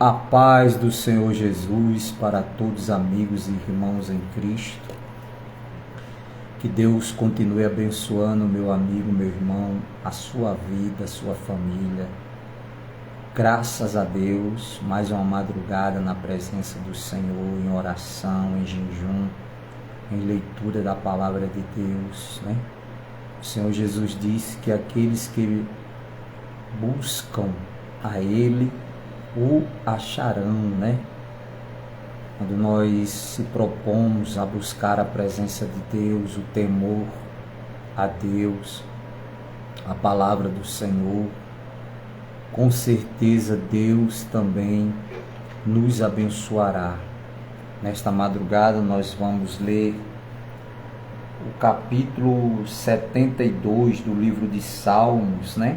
A paz do Senhor Jesus para todos amigos e irmãos em Cristo. Que Deus continue abençoando meu amigo, meu irmão, a sua vida, a sua família. Graças a Deus, mais uma madrugada na presença do Senhor, em oração, em jejum, em leitura da palavra de Deus, né? O Senhor Jesus disse que aqueles que buscam a Ele o acharão, né? Quando nós se propomos a buscar a presença de Deus, o temor a Deus, a palavra do Senhor, com certeza Deus também nos abençoará. Nesta madrugada nós vamos ler o capítulo 72 do livro de Salmos, né?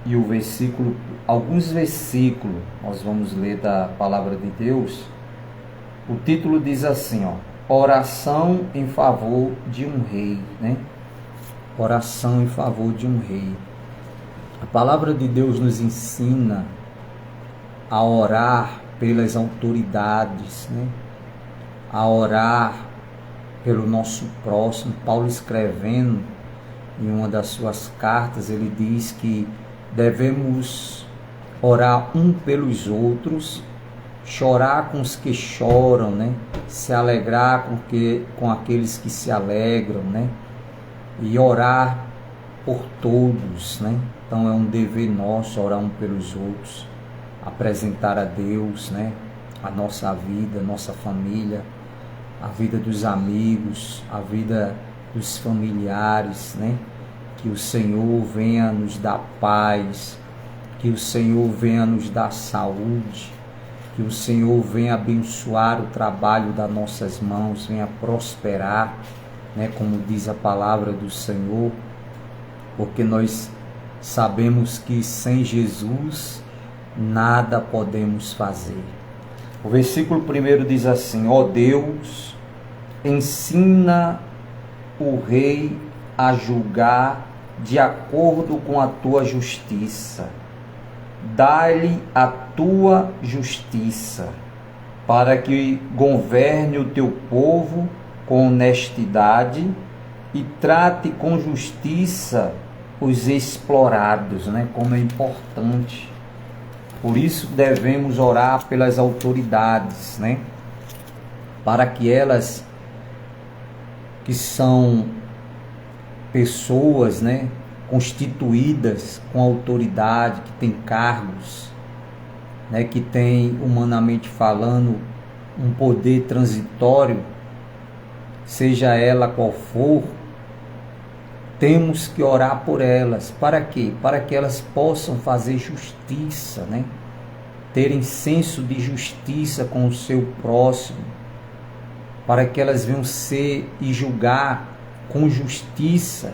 E o versículo, alguns versículos, nós vamos ler da palavra de Deus. O título diz assim, oração em favor de um rei, né? Oração em favor de um rei. A palavra de Deus nos ensina a orar pelas autoridades, né? A orar pelo nosso próximo. Paulo, escrevendo em uma das suas cartas, ele diz que devemos orar um pelos outros, chorar com os que choram, né? Se alegrar com aqueles que se alegram, né? E orar por todos, né? Então é um dever nosso orar um pelos outros, apresentar a Deus, né? A nossa vida, a nossa família, a vida dos amigos, a vida dos familiares, né? Que o Senhor venha nos dar paz, que o Senhor venha nos dar saúde, que o Senhor venha abençoar o trabalho das nossas mãos, venha prosperar, né, como diz a palavra do Senhor, porque nós sabemos que sem Jesus nada podemos fazer. O versículo 1 diz assim: ó Deus, ensina o rei a julgar de acordo com a tua justiça. Dá-lhe a tua justiça, para que governe o teu povo com honestidade e trate com justiça os explorados, né? Como é importante. Por isso devemos orar pelas autoridades, né? Para que elas, que são pessoas, né, constituídas com autoridade, que têm cargos, né, que têm, humanamente falando, um poder transitório, seja ela qual for, temos que orar por elas. Para quê? Para que elas possam fazer justiça, né? Terem senso de justiça com o seu próximo, para que elas venham ser e julgar com justiça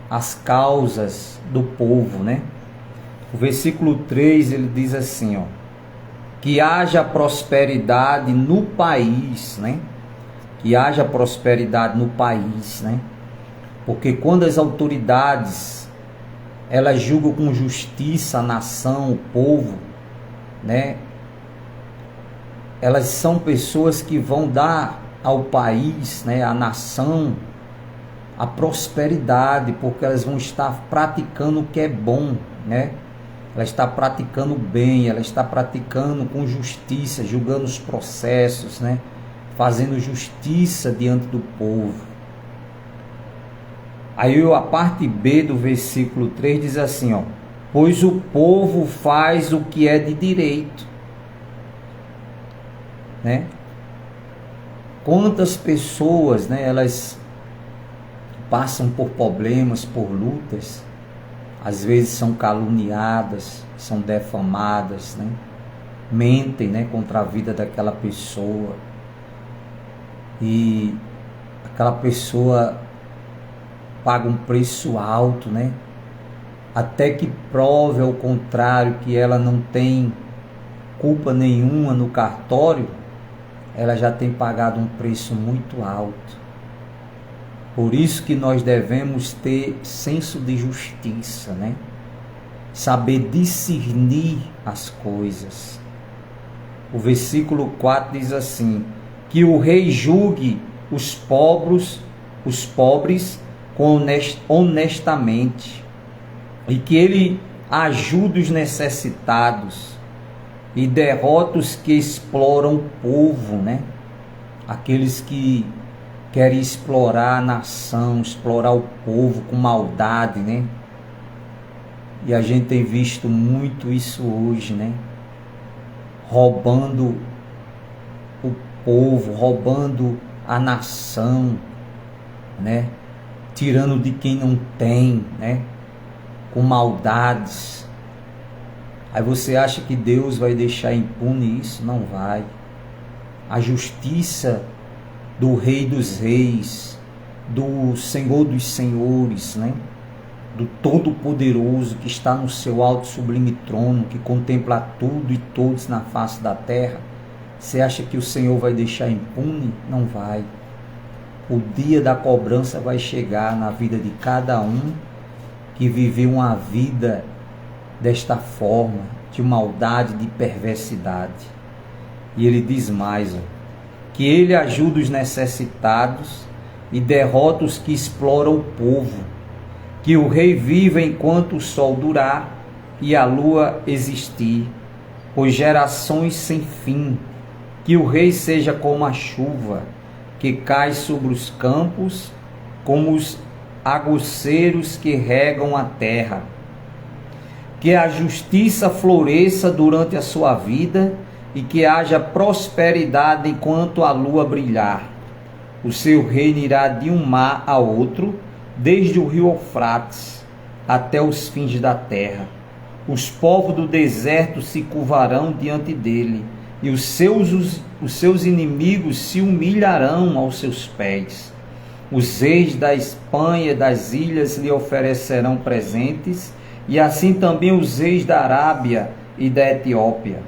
as causas do povo, né? O versículo 3, ele diz assim, que haja prosperidade no país, né? Que haja prosperidade no país, né? Porque quando as autoridades, elas julgam com justiça a nação, o povo, né? Elas são pessoas que vão dar ao país, né, à nação, a prosperidade, porque elas vão estar praticando o que é bom, né? Ela está praticando bem, ela está praticando com justiça, julgando os processos, né? Fazendo justiça diante do povo. Aí a parte B do versículo 3 diz assim, pois o povo faz o que é de direito, né? Quantas pessoas, né, elas passam por problemas, por lutas, às vezes são caluniadas, são defamadas, né? Mentem, né, contra a vida daquela pessoa, e aquela pessoa paga um preço alto, né? Até que prove ao contrário, que ela não tem culpa nenhuma no cartório, ela já tem pagado um preço muito alto. Por isso que nós devemos ter senso de justiça, né? saber discernir as coisas. O versículo 4 diz assim: que o rei julgue os pobres honestamente, e que ele ajude os necessitados e derrota os que exploram o povo, né? Aqueles que querem explorar a nação, explorar o povo com maldade, né? E a gente tem visto muito isso hoje, né? Roubando o povo, roubando a nação, né? Tirando de quem não tem, né? Com maldades. Aí você acha que Deus vai deixar impune isso? Não vai. A justiça do Rei dos Reis, do Senhor dos Senhores, né? Do Todo-Poderoso, que está no seu alto e sublime trono, que contempla tudo e todos na face da terra. Você acha que o Senhor vai deixar impune? Não vai. O dia da cobrança vai chegar na vida de cada um que viveu uma vida desta forma, de maldade, de perversidade. E ele diz mais, que ele ajuda os necessitados e derrota os que exploram o povo, que o rei viva enquanto o sol durar e a lua existir, por gerações sem fim, que o rei seja como a chuva que cai sobre os campos, como os aguaceiros que regam a terra, que a justiça floresça durante a sua vida e que haja prosperidade enquanto a lua brilhar. O seu reino irá de um mar a outro, desde o rio Eufrates até os fins da terra. Os povos do deserto se curvarão diante dele, e os seus inimigos se humilharão aos seus pés. Os reis da Espanha e das ilhas lhe oferecerão presentes, e assim também os reis da Arábia e da Etiópia.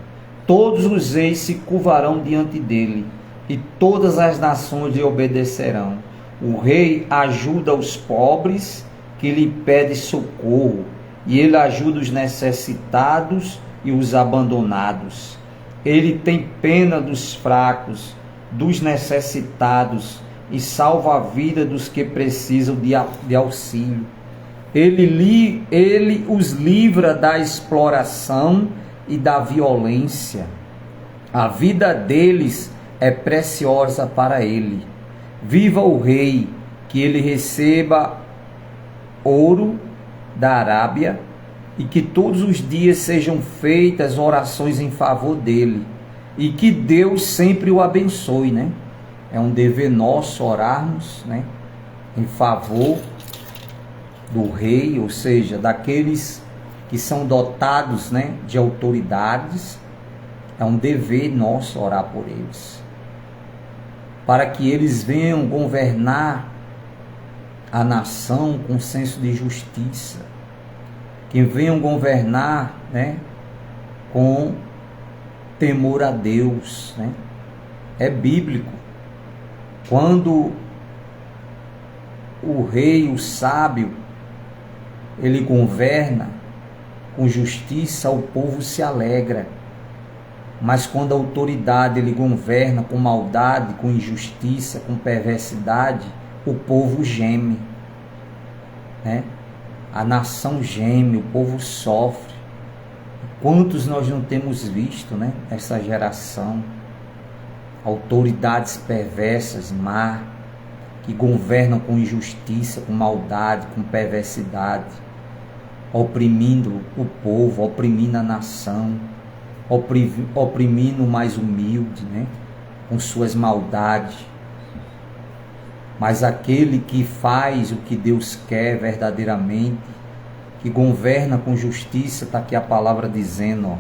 Todos os reis se curvarão diante dele, e todas as nações lhe obedecerão. O rei ajuda os pobres que lhe pedem socorro, e ele ajuda os necessitados e os abandonados. Ele tem pena dos fracos, dos necessitados, e salva a vida dos que precisam de auxílio. Ele os livra da exploração e da violência. A vida deles é preciosa para ele. Viva o rei, que ele receba ouro da Arábia, e que todos os dias sejam feitas orações em favor dele, e que Deus sempre o abençoe, né? É um dever nosso orarmos, né, em favor do rei, ou seja, daqueles que são dotados, né, de autoridades. É um dever nosso orar por eles, para que eles venham governar a nação com senso de justiça, que venham governar, né, com temor a Deus, né? É bíblico. Quando o rei, o sábio, ele governa com justiça, o povo se alegra. Mas quando a autoridade ele governa com maldade, com injustiça, com perversidade, o povo geme, né? A nação geme, o povo sofre. Quantos nós não temos visto, né? Essa geração, autoridades perversas, má, que governam com injustiça, com maldade, com perversidade, oprimindo o povo, oprimindo a nação, oprimindo o mais humilde, né, com suas maldades. Mas aquele que faz o que Deus quer verdadeiramente, que governa com justiça, está aqui a palavra dizendo,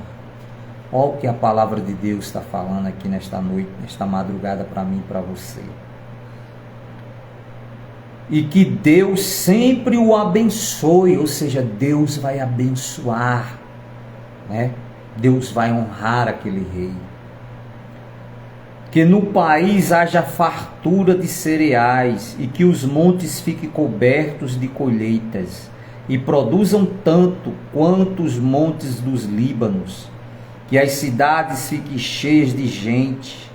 ó o que a palavra de Deus está falando aqui nesta noite, nesta madrugada, para mim e para você. E que Deus sempre o abençoe, ou seja, Deus vai abençoar, né? Deus vai honrar aquele rei. Que no país haja fartura de cereais, e que os montes fiquem cobertos de colheitas, e produzam tanto quanto os montes dos Líbanos, que as cidades fiquem cheias de gente,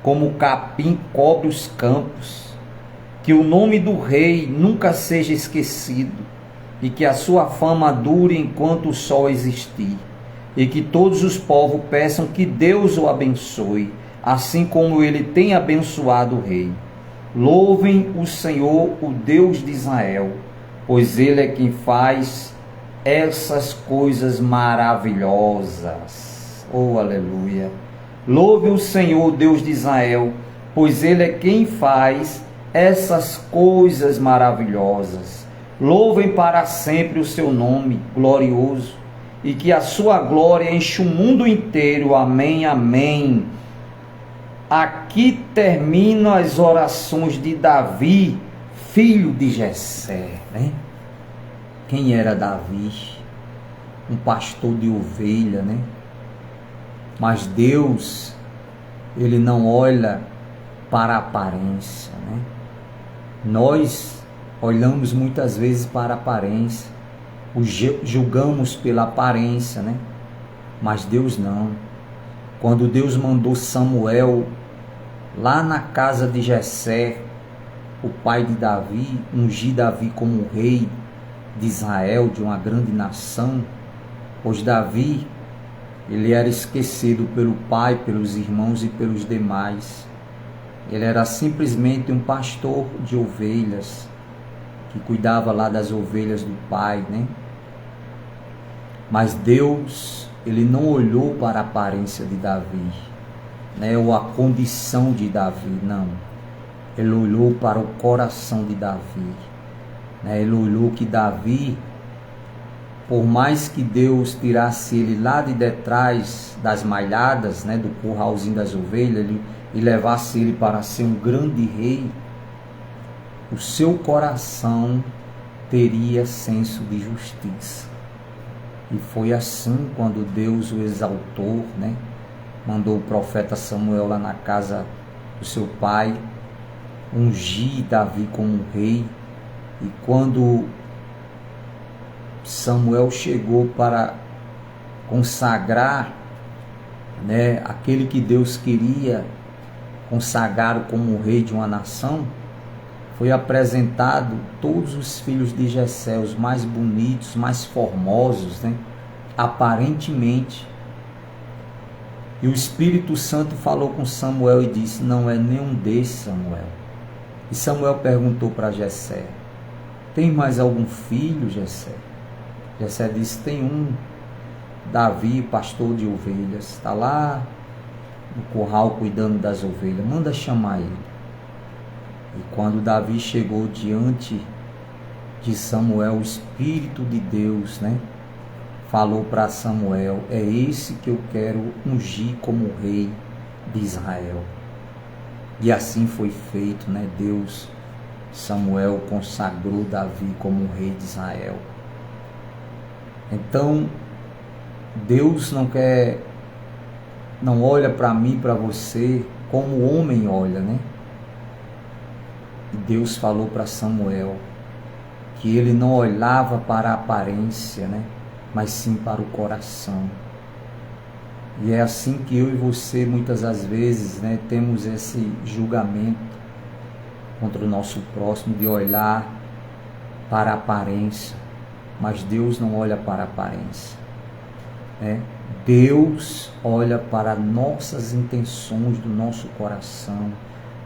como o capim cobre os campos, que o nome do rei nunca seja esquecido, e que a sua fama dure enquanto o sol existir, e que todos os povos peçam que Deus o abençoe, assim como ele tem abençoado o rei. Louvem o Senhor, o Deus de Israel, pois ele é quem faz essas coisas maravilhosas. Oh, aleluia! Louve o Senhor, Deus de Israel, pois ele é quem faz essas coisas maravilhosas. Louvem para sempre o seu nome glorioso, e que a sua glória enche o mundo inteiro. Amém, amém. Aqui terminam as orações de Davi, filho de Jessé, né? Quem era Davi? Um pastor de ovelha, né? Mas Deus, ele não olha para a aparência, né? Nós olhamos muitas vezes para a aparência, julgamos pela aparência, né? Mas Deus não. Quando Deus mandou Samuel lá na casa de Jessé, o pai de Davi, ungir Davi como rei de Israel, de uma grande nação, pois Davi, ele era esquecido pelo pai, pelos irmãos e pelos demais. Ele era simplesmente um pastor de ovelhas, que cuidava lá das ovelhas do pai, né? Mas Deus, ele não olhou para a aparência de Davi, né? Ou a condição de Davi, não. Ele olhou para o coração de Davi, né? Ele olhou que Davi, por mais que Deus tirasse ele lá de detrás das malhadas, né, do curralzinho das ovelhas, e levasse ele para ser um grande rei, o seu coração teria senso de justiça. E foi assim quando Deus o exaltou, né? Mandou o profeta Samuel lá na casa do seu pai, ungir Davi como rei. E quando Samuel chegou para consagrar, né, aquele que Deus queria consagrar como rei de uma nação, foi apresentado todos os filhos de Jessé, os mais bonitos, mais formosos, né, aparentemente. E o Espírito Santo falou com Samuel e disse: não é nenhum desses, Samuel. E Samuel perguntou para Jessé: tem mais algum filho, Jessé? Jessé disse: tem um, Davi, pastor de ovelhas, está lá no curral cuidando das ovelhas, manda chamar ele. E quando Davi chegou diante de Samuel, o Espírito de Deus, né, falou para Samuel: é esse que eu quero ungir como rei de Israel. E assim foi feito, né? Samuel consagrou Davi como rei de Israel. Então, Deus não olha para mim, para você, como o homem olha, né? E Deus falou para Samuel que ele não olhava para a aparência, né? Mas sim para o coração. E é assim que eu e você, muitas das vezes, né, temos esse julgamento contra o nosso próximo, de olhar para a aparência. Mas Deus não olha para a aparência, né? Deus olha para nossas intenções do nosso coração.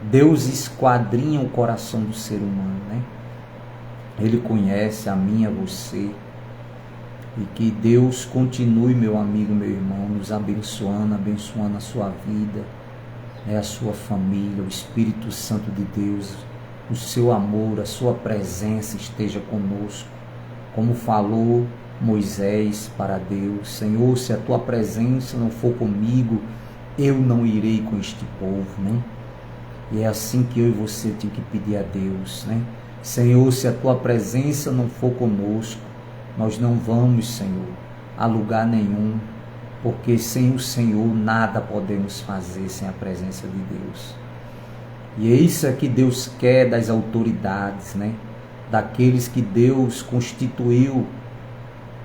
Deus esquadrinha o coração do ser humano, né? Ele conhece a mim, a você. E que Deus continue, meu amigo, meu irmão, nos abençoando a sua vida, né, a sua família, o Espírito Santo de Deus, o seu amor, a sua presença esteja conosco. Como falou Moisés para Deus: Senhor, se a tua presença não for comigo, eu não irei com este povo, né? E é assim que eu e você tem que pedir a Deus, né? Senhor, se a tua presença não for conosco, nós não vamos, Senhor, a lugar nenhum, porque sem o Senhor nada podemos fazer sem a presença de Deus. E é isso que Deus quer das autoridades, né? daqueles que Deus constituiu,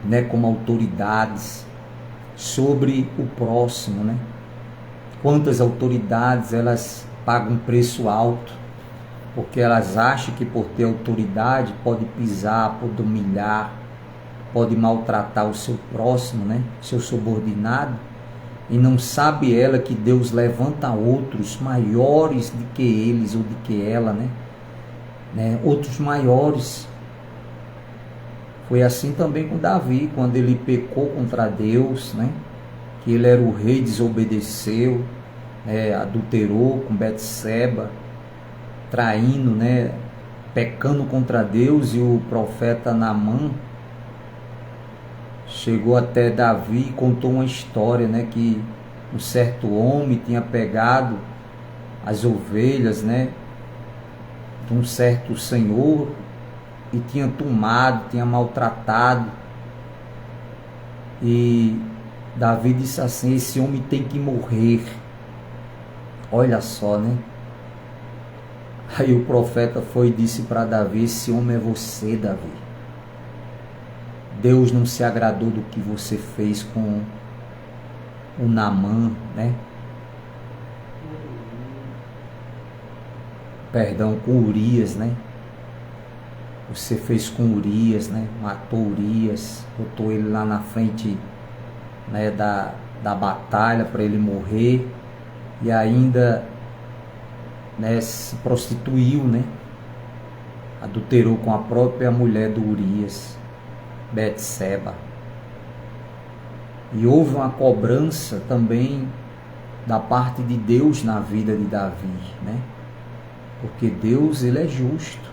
né, como autoridades sobre o próximo, né? Quantas autoridades elas pagam um preço alto, porque elas acham que por ter autoridade pode pisar, pode humilhar, pode maltratar o seu próximo, né? Seu subordinado, e não sabe ela que Deus levanta outros maiores do que eles ou do que ela, né? Outros maiores. Foi assim também com Davi, quando ele pecou contra Deus, né? Que ele era o rei, desobedeceu, adulterou com Betseba, traindo, né? Pecando contra Deus, e o profeta Naamã chegou até Davi e contou uma história, né? Que um certo homem tinha pegado as ovelhas, né? De um certo senhor, e tinha tomado, tinha maltratado. E Davi disse assim: esse homem tem que morrer. Olha só, né? Aí o profeta foi e disse para Davi: esse homem é você, Davi. Deus não se agradou do que você fez com o Naamã, né? Perdão, com Urias, né? Você fez com Urias, né? Matou Urias, botou ele lá na frente, né, da batalha para ele morrer, e ainda, né, se prostituiu, né? Adulterou com a própria mulher do Urias, Betseba. E houve uma cobrança também da parte de Deus na vida de Davi, né? Porque Deus, ele é justo.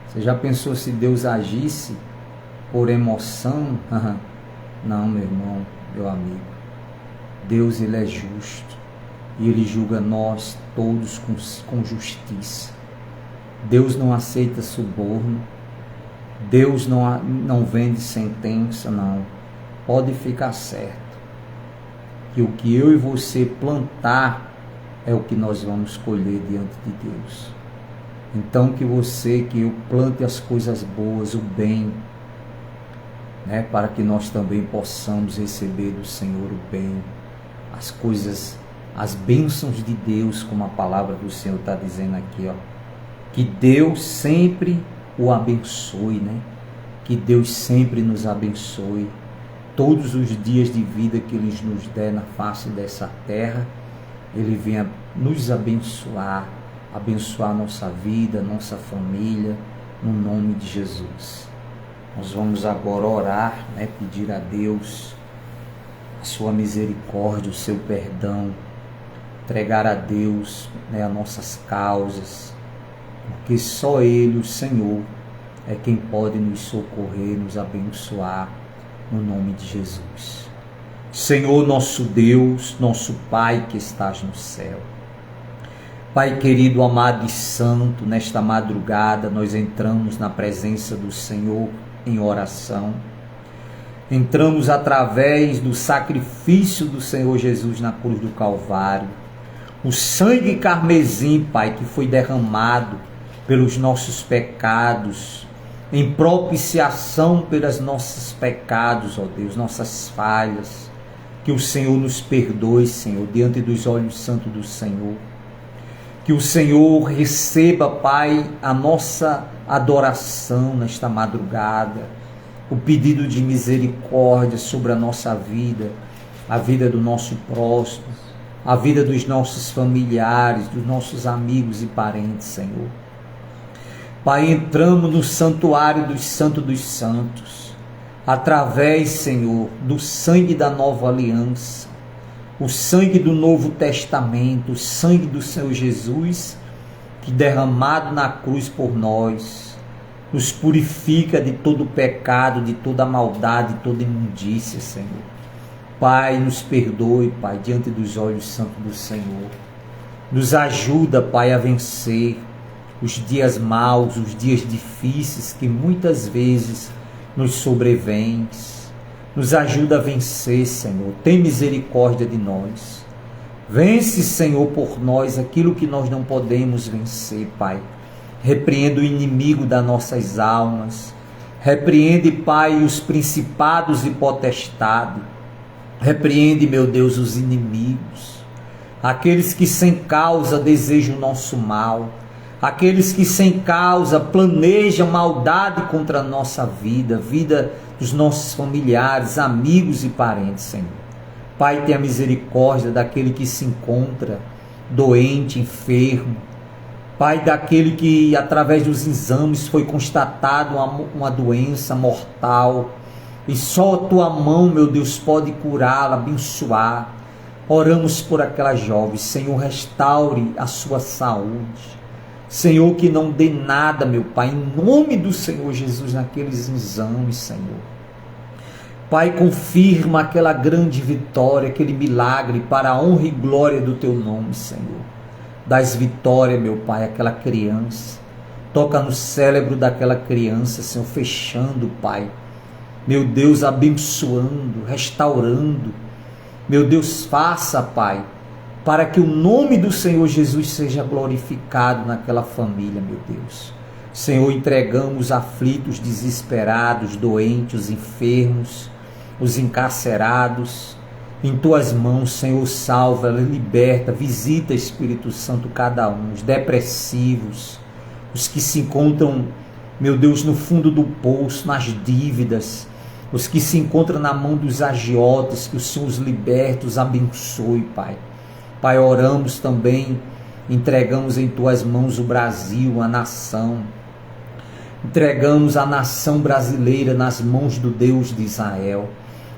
Você já pensou se Deus agisse por emoção? Não, meu irmão, meu amigo. Deus, ele é justo. E ele julga nós todos com justiça. Deus não aceita suborno. Deus não vende sentença, não. Pode ficar certo que o que eu e você plantar é o que nós vamos colher diante de Deus. Então que eu plante as coisas boas, o bem, né, para que nós também possamos receber do Senhor o bem, as coisas, as bênçãos de Deus, como a palavra do Senhor está dizendo aqui, ó. Que Deus sempre o abençoe, né? Que Deus sempre nos abençoe. Todos os dias de vida que Ele nos der na face dessa terra, Ele venha nos abençoar, abençoar nossa vida, nossa família, no nome de Jesus. Nós vamos agora orar, né? Pedir a Deus a sua misericórdia, o seu perdão, entregar a Deus, né, as nossas causas, porque só Ele, o Senhor, é quem pode nos socorrer, nos abençoar, no nome de Jesus. Senhor, nosso Deus, nosso Pai que estás no céu, Pai querido, amado e santo, nesta madrugada nós entramos na presença do Senhor em oração. Entramos através do sacrifício do Senhor Jesus na cruz do Calvário. O sangue carmesim, Pai, que foi derramado pelos nossos pecados, em propiciação pelos nossos pecados, ó Deus, nossas falhas. Que o Senhor nos perdoe, Senhor, diante dos olhos santos do Senhor. Que o Senhor receba, Pai, a nossa adoração nesta madrugada, o pedido de misericórdia sobre a nossa vida, a vida do nosso próximo, a vida dos nossos familiares, dos nossos amigos e parentes, Senhor. Pai, entramos no santuário dos santos, através, Senhor, do sangue da nova aliança, o sangue do Novo Testamento, o sangue do Senhor Jesus, que derramado na cruz por nós, nos purifica de todo pecado, de toda maldade, de toda imundícia, Senhor. Pai, nos perdoe, Pai, diante dos olhos santos do Senhor. Nos ajuda, Pai, a vencer os dias maus, os dias difíceis que muitas vezes nos sobrevêm. Nos ajuda a vencer, Senhor. Tem misericórdia de nós. Vence, Senhor, por nós aquilo que nós não podemos vencer, Pai. Repreende o inimigo das nossas almas. Repreende, Pai, os principados e potestades. Repreende, meu Deus, os inimigos. Aqueles que sem causa desejam o nosso mal. Aqueles que sem causa planejam maldade contra a nossa vida, vida dos nossos familiares, amigos e parentes, Senhor. Pai, tenha misericórdia daquele que se encontra doente, enfermo. Pai, daquele que através dos exames foi constatado uma doença mortal. E só a tua mão, meu Deus, pode curá-la, abençoar. Oramos por aquela jovem. Senhor, restaure a sua saúde. Senhor, que não dê nada, meu Pai, em nome do Senhor Jesus, naqueles exames, Senhor. Pai, confirma aquela grande vitória, aquele milagre, para a honra e glória do Teu nome, Senhor. Dás vitória, meu Pai, àquela criança. Toca no cérebro daquela criança, Senhor, fechando, Pai. Meu Deus, abençoando, restaurando. Meu Deus, faça, Pai, para que o nome do Senhor Jesus seja glorificado naquela família, meu Deus. Senhor, entregamos os aflitos, desesperados, doentes, os enfermos, os encarcerados, em Tuas mãos, Senhor, salva, liberta, visita, Espírito Santo, cada um, os depressivos, os que se encontram, meu Deus, no fundo do poço, nas dívidas, os que se encontram na mão dos agiotas, que o Senhor os liberte, os abençoe, Pai. Pai, oramos também, entregamos em Tuas mãos o Brasil, a nação. Entregamos a nação brasileira nas mãos do Deus de Israel,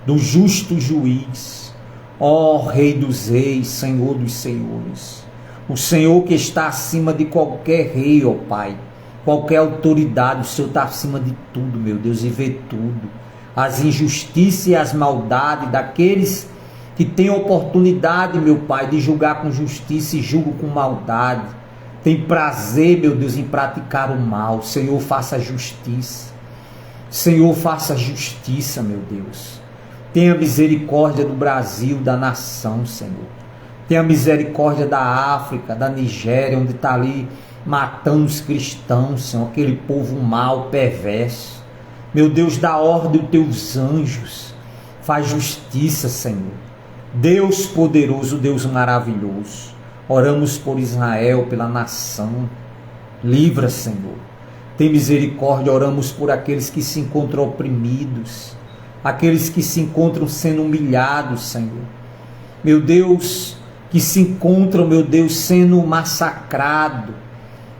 do justo juiz, ó Rei dos reis, Senhor dos senhores. O Senhor que está acima de qualquer rei, ó Pai, qualquer autoridade, o Senhor está acima de tudo, meu Deus, e vê tudo. As injustiças e as maldades daqueles que tem oportunidade, meu Pai, de julgar com justiça e julgam com maldade. Tem prazer, meu Deus, em praticar o mal. Senhor, faça justiça. Senhor, faça justiça, meu Deus. Tenha misericórdia do Brasil, da nação, Senhor. Tenha misericórdia da África, da Nigéria, onde está ali matando os cristãos, Senhor, aquele povo mau, perverso. Meu Deus, dá ordem aos Teus anjos. Faz justiça, Senhor. Deus poderoso, Deus maravilhoso, oramos por Israel, pela nação, livra, Senhor, tem misericórdia, oramos por aqueles que se encontram oprimidos, aqueles que se encontram sendo humilhados, Senhor, meu Deus, que se encontram, meu Deus, sendo massacrado,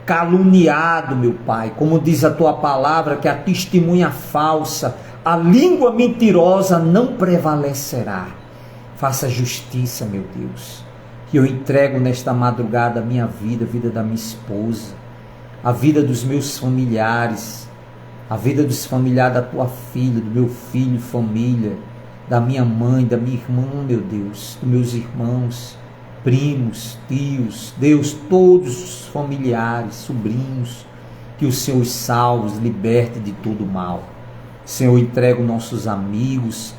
caluniado, meu Pai, como diz a Tua palavra, que a testemunha falsa, a língua mentirosa não prevalecerá. Faça justiça, meu Deus, que eu entrego nesta madrugada a minha vida, a vida da minha esposa, a vida dos meus familiares, a vida dos familiares da Tua filha, do meu filho, família, da minha mãe, da minha irmã, meu Deus, dos meus irmãos, primos, tios, Deus, todos os familiares, sobrinhos, que o Senhor os salve, os liberte de todo mal. Senhor, entrego nossos amigos,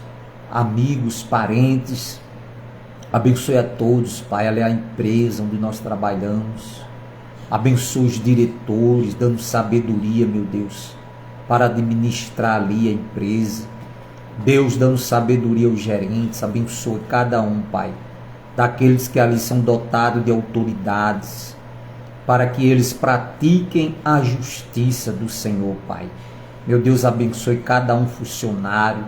parentes, abençoe a todos, Pai, ali a empresa onde nós trabalhamos, abençoe os diretores, dando sabedoria, meu Deus, para administrar ali a empresa, Deus, dando sabedoria aos gerentes, abençoe cada um, Pai, daqueles que ali são dotados de autoridades, para que eles pratiquem a justiça do Senhor, Pai. Meu Deus, abençoe cada um funcionário,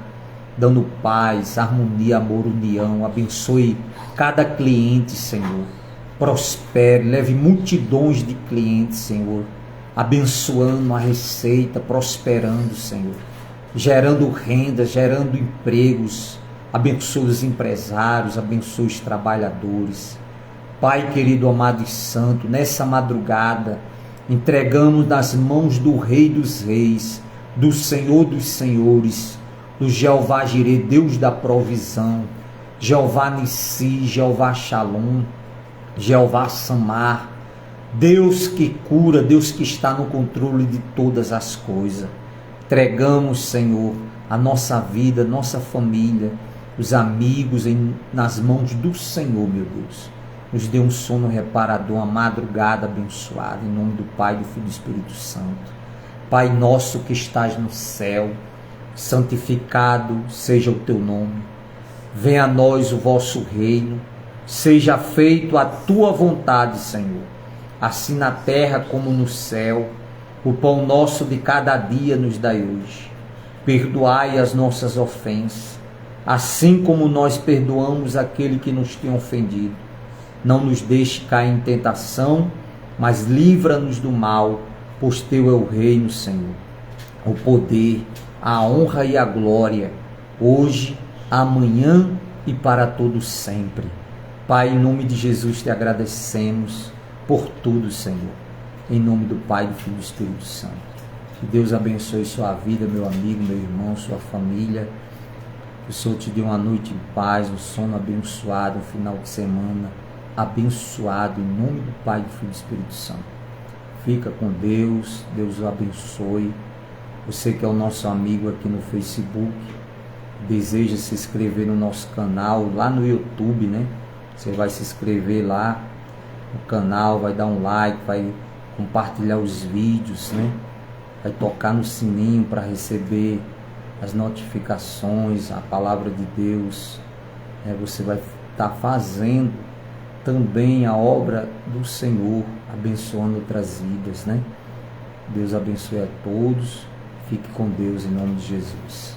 dando paz, harmonia, amor, união. Abençoe cada cliente, Senhor. Prospere, leve multidões de clientes, Senhor. Abençoando a receita, prosperando, Senhor. Gerando renda, gerando empregos. Abençoe os empresários, abençoe os trabalhadores. Pai querido, amado e santo, nessa madrugada, entregamos nas mãos do Rei dos Reis, do Senhor dos Senhores, do Jeová Jireh, Deus da provisão, Jeová Nissi, Jeová Shalom, Jeová Samar, Deus que cura, Deus que está no controle de todas as coisas. Entregamos, Senhor, a nossa vida, nossa família, os amigos nas mãos do Senhor, meu Deus. nos dê um sono reparador, uma madrugada abençoada, em nome do Pai, do Filho e do Espírito Santo. Pai nosso que estás no céu, santificado seja o teu nome. Venha a nós o vosso reino, seja feito a tua vontade, Senhor, assim na terra como no céu. O pão nosso de cada dia nos dai hoje. Perdoai as nossas ofensas, assim como nós perdoamos aquele que nos tem ofendido. Não nos deixe cair em tentação, mas livra-nos do mal, pois teu é o reino, Senhor, o poder, a honra e a glória, hoje, amanhã e para todos sempre. Pai, em nome de Jesus te agradecemos por tudo, Senhor. Em nome do Pai, do Filho e do Espírito Santo. Que Deus abençoe sua vida, meu amigo, meu irmão, sua família. Que o Senhor te dê uma noite em paz, um sono abençoado, um final de semana abençoado, em nome do Pai, do Filho e do Espírito Santo. Fica com Deus, Deus o abençoe. Você que é o nosso amigo aqui no Facebook, deseja se inscrever no nosso canal, lá no YouTube, né? Você vai se inscrever lá no canal, vai dar um like, vai compartilhar os vídeos, né? Vai tocar no sininho para receber as notificações, a palavra de Deus. Você vai estar fazendo também a obra do Senhor, abençoando outras vidas, né? Deus abençoe a todos. Fique com Deus em nome de Jesus.